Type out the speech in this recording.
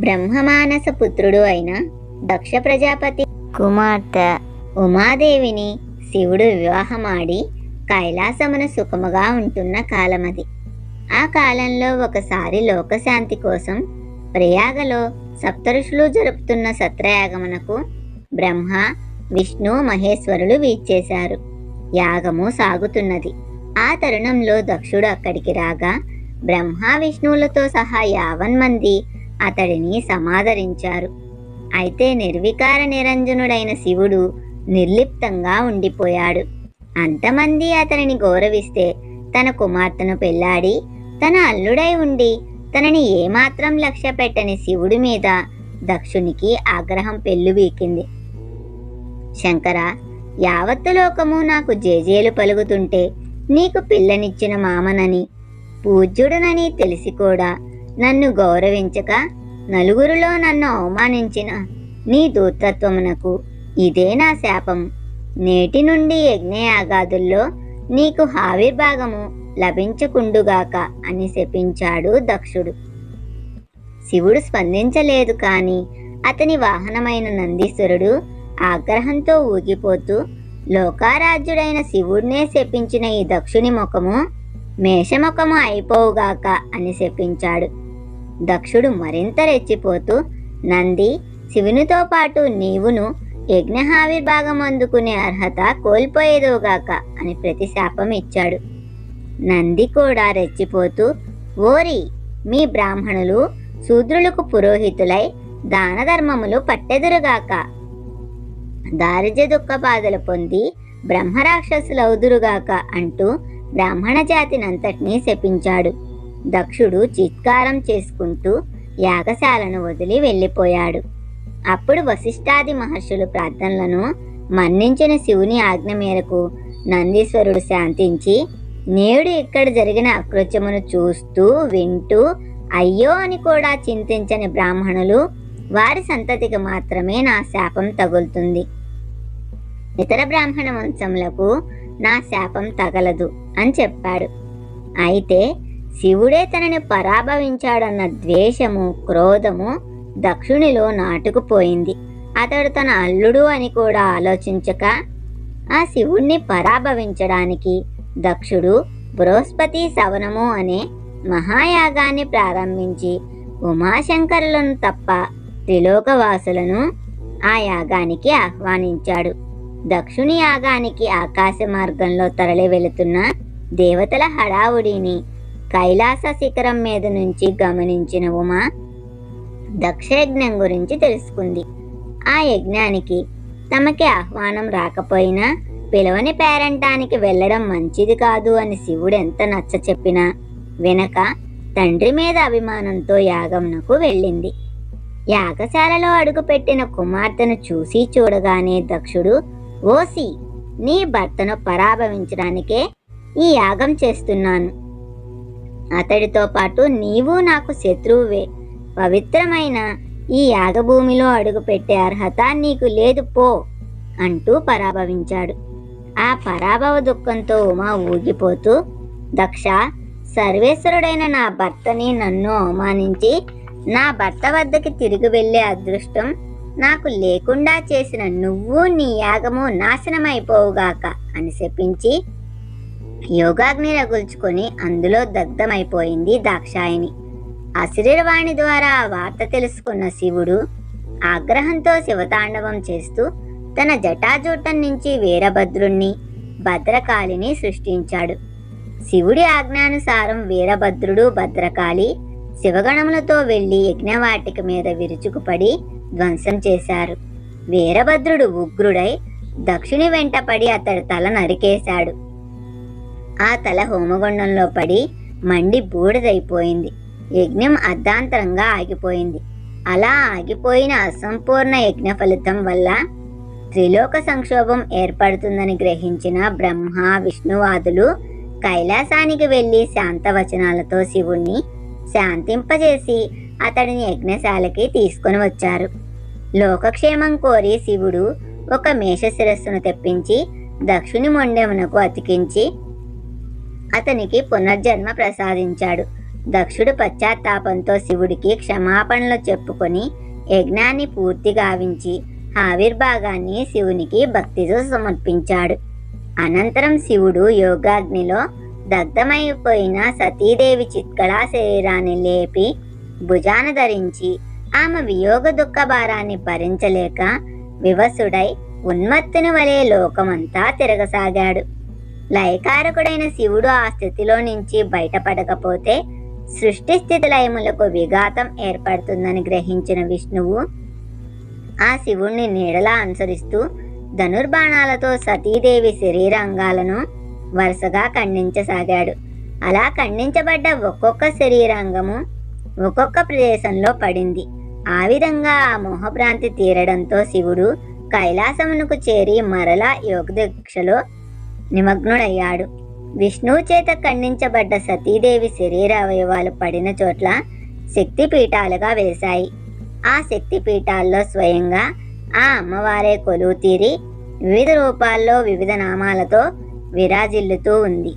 బ్రహ్మమానస పుత్రుడు అయిన దక్ష ప్రజాపతి కుమార్తె ఉమాదేవిని శివుడు వివాహమాడి కైలాసమున సుఖముగా ఉంటున్న కాలమది. ఆ కాలంలో ఒకసారి లోకశాంతి కోసం ప్రయాగలో సప్తఋషులు జరుపుతున్న సత్రయాగమునకు బ్రహ్మ, విష్ణు, మహేశ్వరులు వీచేశారు. యాగము సాగుతున్నది. ఆ తరుణంలో దక్షుడు అక్కడికి రాగా బ్రహ్మ, విష్ణువులతో సహా 50 మంది అతడిని సమాదరించారు. అయితే నిర్వికార నిరంజనుడైన శివుడు నిర్లిప్తంగా ఉండిపోయాడు. అంతమంది అతనిని గౌరవిస్తే తన కుమార్తెను పెళ్లాడి తన అల్లుడై ఉండి తనని ఏమాత్రం లక్ష్య పెట్టని శివుడి మీద దక్షునికి ఆగ్రహం పెళ్ళుబీకింది. శంకర, యావత్తు లోకము నాకు జేజేలు పలుకుతుంటే నీకు పిల్లనిచ్చిన మామనని, పూజ్యుడనని తెలిసి కూడా నన్ను గౌరవించక నలుగురిలో నన్ను అవమానించిన నీ దూతత్వమునకు ఇదే నా శాపం. నేటి నుండి యజ్ఞయాగాదుల్లో నీకు ఆవిర్భాగము లభించకుండుగాక అని శపించాడు దక్షుడు. శివుడు స్పందించలేదు. కాని అతని వాహనమైన నందీశ్వరుడు ఆగ్రహంతో ఊగిపోతూ, లోకారాజ్యుడైన శివుడినే శపించిన ఈ దక్షుని ముఖము మేషముఖము అయిపోవుగాక అని శపించాడు. దక్షుడు మరింత రెచ్చిపోతూ, నంది, శివునితో పాటు నీవును యజ్ఞావిర్భాగం అందుకునే అర్హత కోల్పోయేదోగాక అని ప్రతిశాపం ఇచ్చాడు. నంది కూడా రెచ్చిపోతూ, ఓరి, మీ బ్రాహ్మణులు శూద్రులకు పురోహితులై దాన ధర్మములు పట్టెదురుగాక, దారిద్ర్య దుఃఖబాధలు పొంది బ్రహ్మరాక్షసులవుదురుగాక అంటూ బ్రాహ్మణ జాతినంతటినీ శపించాడు. దక్షుడు చిత్కారం చేసుకుంటూ యాగశాలను వదిలి వెళ్ళిపోయాడు. అప్పుడు వశిష్ఠాది మహర్షులు ప్రార్థనలను మన్నించిన శివుని ఆజ్ఞ మేరకు నందీశ్వరుడు శాంతించి, నేడు ఇక్కడ జరిగిన అకృత్యమును చూస్తూ వింటూ అయ్యో అని కూడా చింతించని బ్రాహ్మణులు, వారి సంతతికి మాత్రమే నా శాపం తగులుతుంది. ఇతర బ్రాహ్మణ వంశములకు నా శాపం తగలదు అని చెప్పాడు. అయితే శివుడే తనని పరాభవించాడన్న ద్వేషము, క్రోధము దక్షునిలో నాటుకుపోయింది. అతడు తన అల్లుడు అని కూడా ఆలోచించక ఆ శివుణ్ణి పరాభవించడానికి దక్షుడు బృహస్పతి సవనము అనే మహాయాగాన్ని ప్రారంభించి ఉమాశంకరులను తప్ప త్రిలోకవాసులను ఆ యాగానికి ఆహ్వానించాడు. దక్షుని యాగానికి ఆకాశ మార్గంలో తరలి వెళుతున్న దేవతల హడావుడిని కైలాస శిఖరం మీద నుంచి గమనించిన ఉమా దక్షయజ్ఞం గురించి తెలుసుకుంది. ఆ యజ్ఞానికి తమకి ఆహ్వానం రాకపోయినా పిలవని పేరంటానికి వెళ్ళడం మంచిది కాదు అని శివుడు ఎంత నచ్చ చెప్పినా వెనక తండ్రి మీద అభిమానంతో యాగంనకు వెళ్ళింది. యాగశాలలో అడుగుపెట్టిన కుమార్తెను చూసి చూడగానే దక్షుడు, ఓసి, నీ భర్తను పరాభవించడానికే ఈ యాగం చేస్తున్నాను. అతడితో పాటు నీవు నాకు శత్రువువే. పవిత్రమైన ఈ యాగభూమిలో అడుగుపెట్టే అర్హత నీకు లేదు, పో అంటూ పరాభవించాడు. ఆ పరాభవ దుఃఖంతో ఉమా ఊగిపోతూ, దక్ష, సర్వేశ్వరుడైన నా భర్తని నన్ను అవమానించి నా భర్త వద్దకి తిరిగి వెళ్లే అదృష్టం నాకు లేకుండా చేసిన నువ్వు నీ యాగము నాశనమైపోవుగాక అని శపించి యోగాగ్ని రగుల్చుకొని అందులో దగ్ధమైపోయింది దాక్షాయిని. అశరీరవాణి ద్వారా ఆ వార్త తెలుసుకున్న శివుడు ఆగ్రహంతో శివతాండవం చేస్తూ తన జటాజూటం నుంచి వీరభద్రుణ్ణి, భద్రకాళిని సృష్టించాడు. శివుడి ఆజ్ఞానుసారం వీరభద్రుడు, భద్రకాళి శివగణములతో వెళ్లి యజ్ఞవాటిక మీద విరుచుకుపడి ధ్వంసం చేశారు. వీరభద్రుడు ఉగ్రుడై దక్షుని వెంటపడి అతడి తల నరికేశాడు. ఆ తల హోమగుండంలో పడి మండి బూడిదైపోయింది. యజ్ఞం అర్ధాంతరంగా ఆగిపోయింది. అలా ఆగిపోయిన అసంపూర్ణ యజ్ఞ ఫలితం వల్ల త్రిలోక సంక్షోభం ఏర్పడుతుందని గ్రహించిన బ్రహ్మ, విష్ణువాదులు కైలాసానికి వెళ్లి శాంతవచనాలతో శివుణ్ణి శాంతింపజేసి అతడిని యజ్ఞశాలకి తీసుకొని వచ్చారు. లోకక్షేమం కోరి శివుడు ఒక మేష శిరస్సును తెప్పించి దక్షుని మొండెమునకు అతికించి అతనికి పునర్జన్మ ప్రసాదించాడు. దక్షుడు పశ్చాత్తాపంతో శివుడికి క్షమాపణలు చెప్పుకొని యజ్ఞాన్ని పూర్తి గావించి ఆవిర్భాగాన్ని శివునికి భక్తితో సమర్పించాడు. అనంతరం శివుడు యోగాగ్నిలో దగ్ధమైపోయిన సతీదేవి చిత్కళా శరీరాన్ని లేపి భుజాన ధరించి ఆమె వియోగ దుఃఖ భారాన్ని భరించలేక వివసుడై ఉన్మత్తుని వలె లోకమంతా తిరగసాగాడు. లయకారకుడైన శివుడు ఆ స్థితిలో నుంచి బయటపడకపోతే సృష్టి స్థితి లయములకు విఘాతం ఏర్పడుతుందని గ్రహించిన విష్ణువు ఆ శివుణ్ణి నీడలా అనుసరిస్తూ ధనుర్బాణాలతో సతీదేవి శరీరాంగాలను వరుసగా ఖండించసాగాడు. అలా ఖండించబడ్డ ఒక్కొక్క శరీరాంగము ఒక్కొక్క ప్రదేశంలో పడింది. ఆ విధంగా ఆ మోహభ్రాంతి తీరడంతో శివుడు కైలాసమునకు చేరి మరలా యోగదీక్షలో నిమగ్నుడయ్యాడు. విష్ణువు చేత ఖండించబడ్డ సతీదేవి శరీర అవయవాలు పడిన చోట్ల శక్తిపీఠాలుగా వేశాయి. ఆ శక్తిపీఠాల్లో స్వయంగా ఆ అమ్మవారే కొలువు తీరి వివిధ రూపాల్లో వివిధ నామాలతో విరాజిల్లుతూ ఉంది.